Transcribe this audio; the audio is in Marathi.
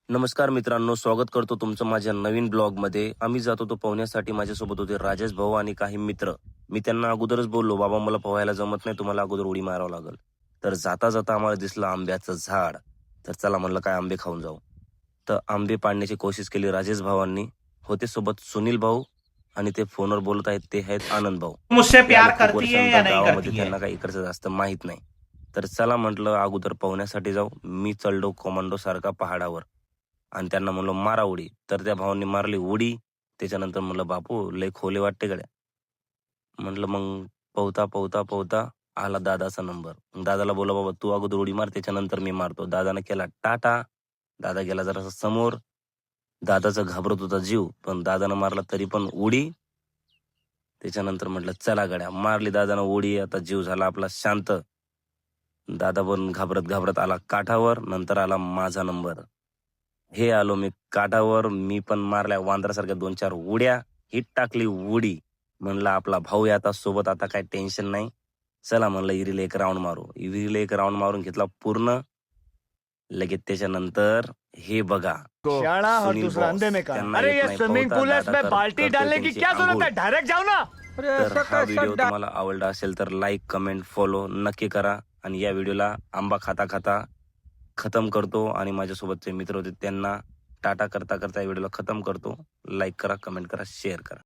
नमस्कार मित्रांनो, स्वागत करतो तुमचं माझ्या नवीन ब्लॉगमध्ये. आम्ही जात होतो पोहण्यासाठी. माझ्यासोबत होते राजेश भाऊ आणि काही मित्र. मी त्यांना अगोदरच बोललो, बाबा मला पोहायला जमत नाही, तुम्हाला अगोदर उडी मारावं लागेल. तर जाता जाता आम्हाला दिसलं आंब्याचं झाड. तर चला म्हणलं काय आंबे खाऊन जाऊ. तर आंबे पाडण्याची कोशिश केली राजेश भावांनी. होते सोबत सुनील भाऊ आणि ते फोनवर बोलत आहेत ते आहेत आनंद भाऊ. मुझसे ते आले प्यार खूप करती है या वर्षानंतर नहीं गावामध्ये, करती है? त्यांना काही इकडचं जास्त माहित नाही. तर चला म्हटलं अगोदर पोहण्यासाठी जाऊ. मी चढलो कमांडो सारखा पहाडावर आणि त्यांना म्हणलं मारा उडी. तर त्या भावांनी मारली उडी. त्याच्यानंतर म्हणलं बापू लय खोले वाटते गड्या. म्हटलं मग पोहता पोहता पोहता आला दादाचा नंबर. मग दादाला बोला बाबा तू अगोदर उडी मार, त्याच्यानंतर मी मारतो. दादाने केला टाटा. दादा गेला जरासा समोर. दादाचा घाबरत होता जीव, पण दादानं मारला तरी पण उडी. त्याच्यानंतर म्हटलं चला गड्या, मारली दादानं उडी. आता जीव झाला आपला शांत. दादा पण घाबरत घाबरत आला काठावर. नंतर आला माझा नंबर. हे आलो मी काठावर. मी पण मारल्या वांद्रासारख्या 2-4 उड्या. हिट टाकली उडी. म्हणलं आपला भाऊ आहे आता सोबत, आता काय टेन्शन नाही. चला म्हणलं विहिरीला एक राऊंड मारू. विहिरीला एक राऊंड मारून घेतला पूर्ण. लगेच त्याच्यानंतर हे बघा शाना और सुनील दूसरा बॉस. अंधे में कान। त्यांना अरे येत ये नाही स्विमिंग पोहता, पूल है, दादा इसमें बाल्टी करतोय डालने की त्यांची क्या जरूरत आंघोळ. है, डायरेक्ट जाओ ना। तर हा व्हिडिओ तुम्हाला आवडला असेल तर लाईक, कमेंट, फॉलो नक्की करा. आणि या व्हिडिओला आंबा खाता खाता खतम करतो. आणि माझ्यासोबतचे मित्र होते त्यांना टाटा करता करता या व्हिडिओला खतम करतो. लाईक करा, कमेंट करा, शेअर करा.